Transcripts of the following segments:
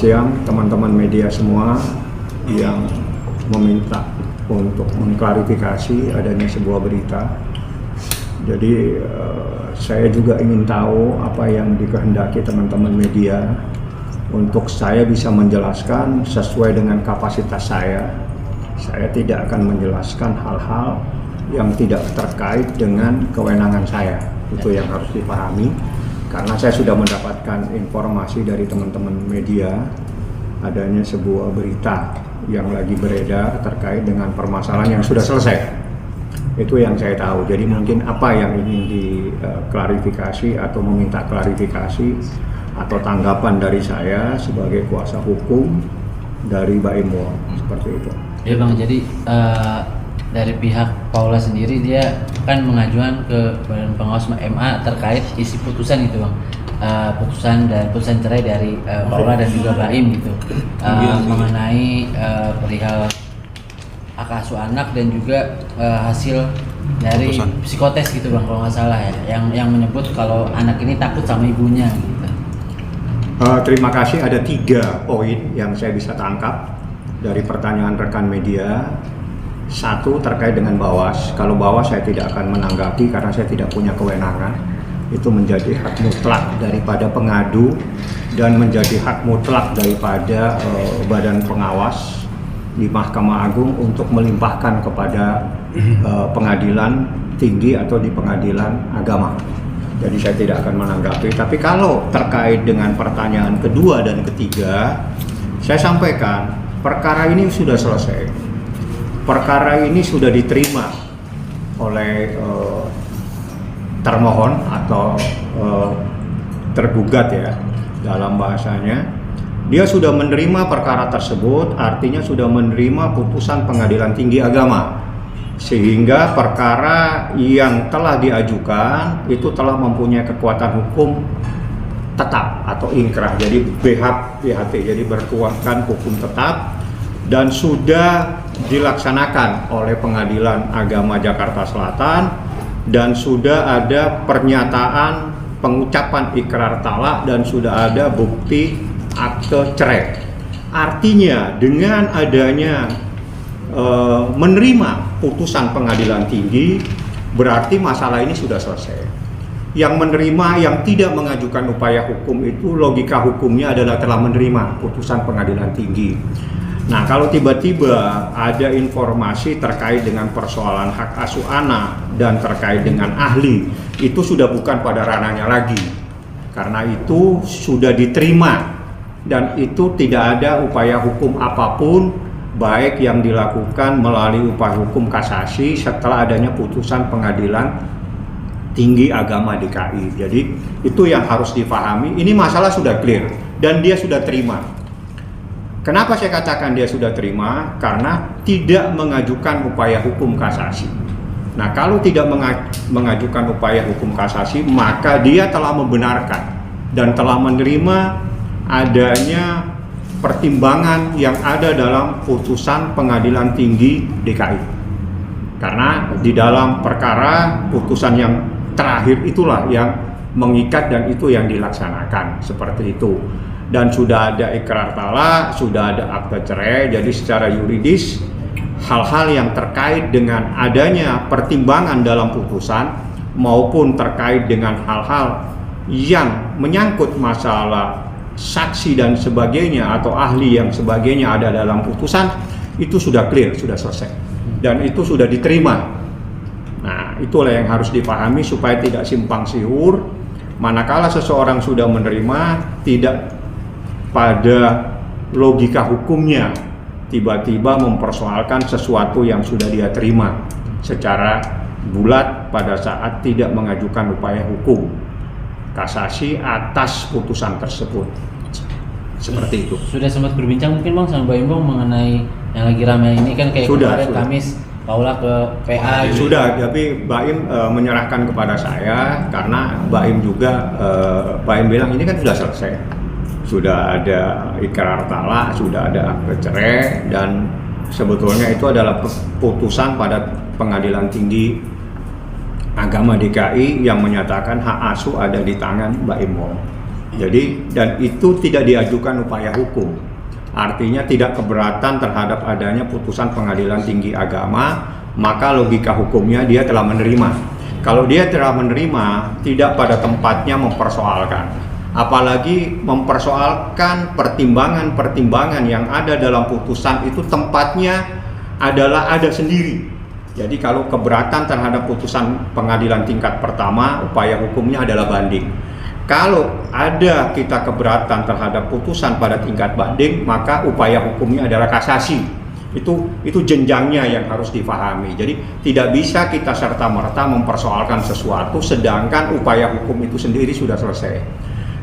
siang teman-teman media semua yang meminta untuk mengklarifikasi adanya sebuah berita. Jadi saya juga ingin tahu apa yang dikehendaki teman-teman media untuk saya bisa menjelaskan sesuai dengan kapasitas saya. Saya tidak akan menjelaskan hal-hal yang tidak terkait dengan kewenangan saya. Itu yang harus dipahami. Karena saya sudah mendapatkan informasi dari teman-teman media adanya sebuah berita yang lagi beredar terkait dengan permasalahan yang sudah selesai. Itu yang saya tahu. Jadi mungkin apa yang ingin diklarifikasi atau meminta klarifikasi atau tanggapan dari saya sebagai kuasa hukum dari Baim Wong, seperti itu. Ya Bang, jadi dari pihak Paula sendiri dia kan mengajukan ke Badan Pengawas MA terkait isi putusan gitu Bang, putusan cerai dari Paula dan juga Baim gitu, mengenai perihal hak asuh anak dan juga hasil dari psikotes gitu Bang kalau nggak salah ya, yang menyebut kalau anak ini takut sama ibunya gitu. Terima kasih. Ada 3 poin yang saya bisa tangkap dari pertanyaan rekan media. 1 terkait dengan Bawas. Kalau Bawas saya tidak akan menanggapi karena saya tidak punya kewenangan. Itu menjadi hak mutlak daripada pengadu dan menjadi hak mutlak daripada Badan Pengawas di Mahkamah Agung untuk melimpahkan kepada pengadilan tinggi atau di pengadilan agama. Jadi saya tidak akan menanggapi. Tapi kalau terkait dengan pertanyaan kedua dan ketiga, saya sampaikan perkara ini sudah selesai. Perkara ini sudah diterima oleh termohon atau tergugat ya dalam bahasanya. Dia sudah menerima perkara tersebut, artinya sudah menerima putusan Pengadilan Tinggi Agama. Sehingga perkara yang telah diajukan itu telah mempunyai kekuatan hukum tetap atau inkrah. Jadi BHT, jadi berkekuatan hukum tetap dan sudah dilaksanakan oleh Pengadilan Agama Jakarta Selatan dan sudah ada pernyataan pengucapan ikrar talak dan sudah ada bukti akte cerai. Artinya dengan adanya menerima putusan pengadilan tinggi berarti masalah ini sudah selesai. Yang menerima, yang tidak mengajukan upaya hukum itu logika hukumnya adalah telah menerima putusan pengadilan tinggi. Nah, kalau tiba-tiba ada informasi terkait dengan persoalan hak asuh anak dan terkait dengan ahli, itu sudah bukan pada ranahnya lagi. Karena itu sudah diterima dan itu tidak ada upaya hukum apapun, baik yang dilakukan melalui upaya hukum kasasi setelah adanya putusan Pengadilan Tinggi Agama DKI. Jadi itu yang harus dipahami. Ini masalah sudah clear dan dia sudah terima. Kenapa saya katakan dia sudah terima? Karena tidak mengajukan upaya hukum kasasi. Nah, kalau tidak mengajukan upaya hukum kasasi, maka dia telah membenarkan dan telah menerima adanya pertimbangan yang ada dalam putusan Pengadilan Tinggi DKI. Karena di dalam perkara putusan yang terakhir itulah yang mengikat dan itu yang dilaksanakan seperti itu. Dan sudah ada ikrar talak, sudah ada akte cerai. Jadi secara yuridis hal-hal yang terkait dengan adanya pertimbangan dalam putusan maupun terkait dengan hal-hal yang menyangkut masalah saksi dan sebagainya atau ahli yang sebagainya ada dalam putusan itu sudah clear, sudah selesai dan itu sudah diterima. Nah, itulah yang harus dipahami supaya tidak simpang siur. Manakala seseorang sudah menerima, tidak pada logika hukumnya tiba-tiba mempersoalkan sesuatu yang sudah dia terima secara bulat pada saat tidak mengajukan upaya hukum kasasi atas putusan tersebut. Seperti itu. Sudah sempat berbincang mungkin Bang sama Baim Bang mengenai yang lagi ramai ini kan kayak kemarin Kamis Paula ke PA gitu. Sudah, tapi Baim menyerahkan kepada saya karena Baim juga Baim bilang ini kan sudah selesai. Sudah ada ikrar talak, sudah ada akte cerai dan sebetulnya itu adalah putusan pada Pengadilan Tinggi Agama DKI yang menyatakan hak asuh ada di tangan Baim Wong. Jadi dan itu tidak diajukan upaya hukum. Artinya tidak keberatan terhadap adanya putusan Pengadilan Tinggi Agama, maka logika hukumnya dia telah menerima. Kalau dia telah menerima, tidak pada tempatnya mempersoalkan. Apalagi mempersoalkan pertimbangan-pertimbangan yang ada dalam putusan itu tempatnya adalah ada sendiri. Jadi kalau keberatan terhadap putusan pengadilan tingkat pertama, upaya hukumnya adalah banding. Kalau ada kita keberatan terhadap putusan pada tingkat banding, maka upaya hukumnya adalah kasasi. Itu jenjangnya yang harus difahami. Jadi tidak bisa kita serta-merta mempersoalkan sesuatu sedangkan upaya hukum itu sendiri sudah selesai.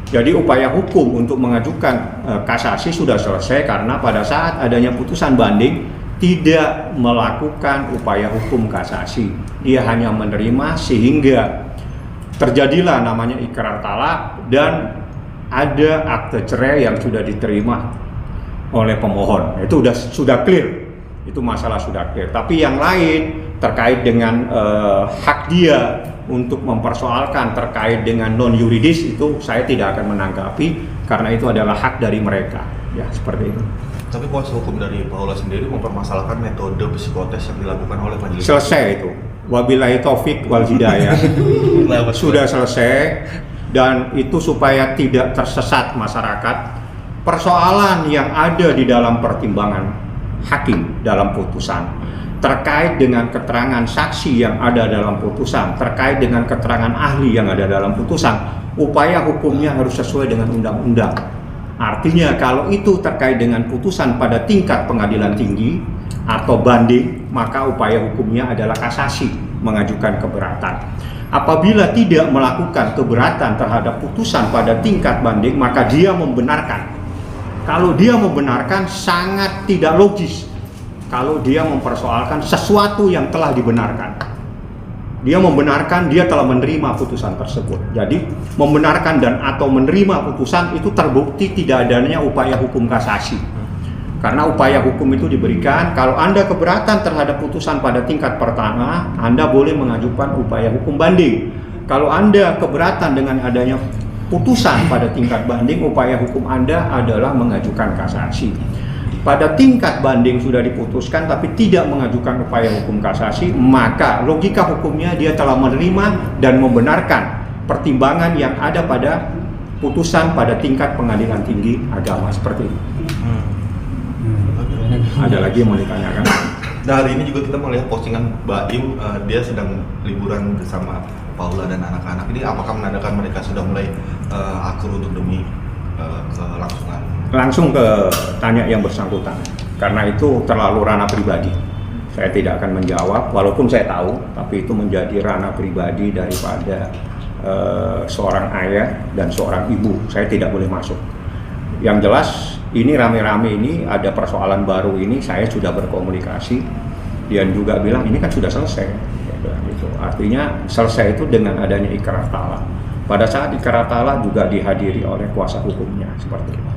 Jadi upaya hukum untuk mengajukan kasasi sudah selesai karena pada saat adanya putusan banding tidak melakukan upaya hukum kasasi. Dia hanya menerima sehingga terjadilah namanya ikrar talak dan ada akte cerai yang sudah diterima oleh pemohon. Itu sudah clear. Itu masalah sudah clear. Tapi yang lain terkait dengan hak dia untuk mempersoalkan terkait dengan non yuridis itu saya tidak akan menanggapi karena itu adalah hak dari mereka. Ya, seperti itu. Tapi kuasa hukum dari Paula sendiri mempermasalahkan metode psikotes yang dilakukan oleh majelis. Selesai itu. Wabillahi taufik wal hidayah. Sudah selesai dan itu supaya tidak tersesat masyarakat. Persoalan yang ada di dalam pertimbangan hakim dalam putusan terkait dengan keterangan saksi yang ada dalam putusan, terkait dengan keterangan ahli yang ada dalam putusan, upaya hukumnya harus sesuai dengan undang-undang. Artinya kalau itu terkait dengan putusan pada tingkat pengadilan tinggi atau banding, maka upaya hukumnya adalah kasasi, mengajukan keberatan. Apabila tidak melakukan keberatan terhadap putusan pada tingkat banding, maka dia membenarkan. Kalau dia membenarkan sangat tidak logis kalau dia mempersoalkan sesuatu yang telah dibenarkan. Dia membenarkan dia telah menerima putusan tersebut. Jadi membenarkan dan atau menerima putusan itu terbukti tidak adanya upaya hukum kasasi. Karena upaya hukum itu diberikan kalau Anda keberatan terhadap putusan pada tingkat pertama, Anda boleh mengajukan upaya hukum banding. Kalau Anda keberatan dengan adanya putusan pada tingkat banding, upaya hukum Anda adalah mengajukan kasasi. Pada tingkat banding sudah diputuskan tapi tidak mengajukan upaya hukum kasasi, maka logika hukumnya dia telah menerima dan membenarkan pertimbangan yang ada pada putusan pada tingkat pengadilan tinggi agama seperti itu. Ada lagi yang mau ditanyakan? Nah, hari ini juga kita melihat postingan Baim, dia sedang liburan bersama Paula dan anak-anak. Ini apakah menandakan mereka sudah mulai akur untuk demi kelangsungan? Langsung ke tanya yang bersangkutan, karena itu terlalu ranah pribadi. Saya tidak akan menjawab, walaupun saya tahu, tapi itu menjadi ranah pribadi daripada seorang ayah dan seorang ibu. Saya tidak boleh masuk. Yang jelas, ini rame-rame ini ada persoalan baru ini, saya sudah berkomunikasi. Dia juga bilang ini kan sudah selesai. Gitu. Artinya selesai itu dengan adanya ikrar talak. Pada saat ikrar talak juga dihadiri oleh kuasa hukumnya seperti itu.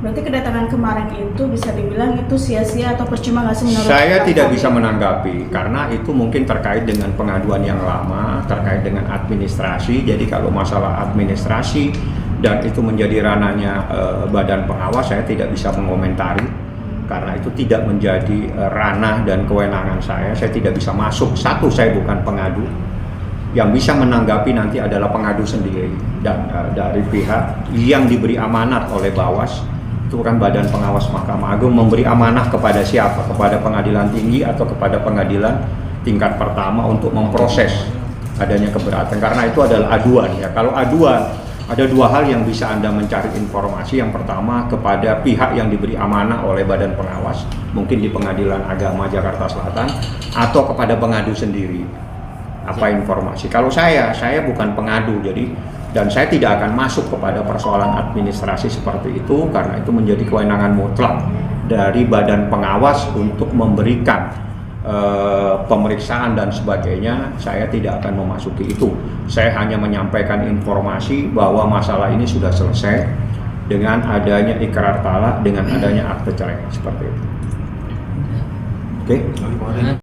Berarti kedatangan kemarin itu bisa dibilang itu sia-sia atau percuma nggak sih menurut saya? Tidak bisa menanggapi karena itu mungkin terkait dengan pengaduan yang lama, terkait dengan administrasi. Jadi kalau masalah administrasi dan itu menjadi ranahnya badan pengawas, saya tidak bisa mengomentari karena itu tidak menjadi ranah dan kewenangan saya. Saya tidak bisa masuk. Satu, saya bukan pengadu. Yang bisa menanggapi nanti adalah pengadu sendiri dan dari pihak yang diberi amanat oleh Bawas. Itu kan badan pengawas Mahkamah Agung memberi amanah kepada siapa? Kepada pengadilan tinggi atau kepada pengadilan tingkat pertama untuk memproses adanya keberatan. Karena itu adalah aduan ya. Kalau aduan ada dua hal yang bisa Anda mencari informasi. Yang pertama kepada pihak yang diberi amanah oleh badan pengawas, mungkin di Pengadilan Agama Jakarta Selatan, atau kepada pengadu sendiri. Apa informasi? Kalau saya bukan pengadu, dan saya tidak akan masuk kepada persoalan administrasi seperti itu karena itu menjadi kewenangan mutlak dari badan pengawas untuk memberikan pemeriksaan dan sebagainya. Saya tidak akan memasuki itu. Saya hanya menyampaikan informasi bahwa masalah ini sudah selesai dengan adanya ikrar talak, dengan adanya akte cerai seperti itu. Oke?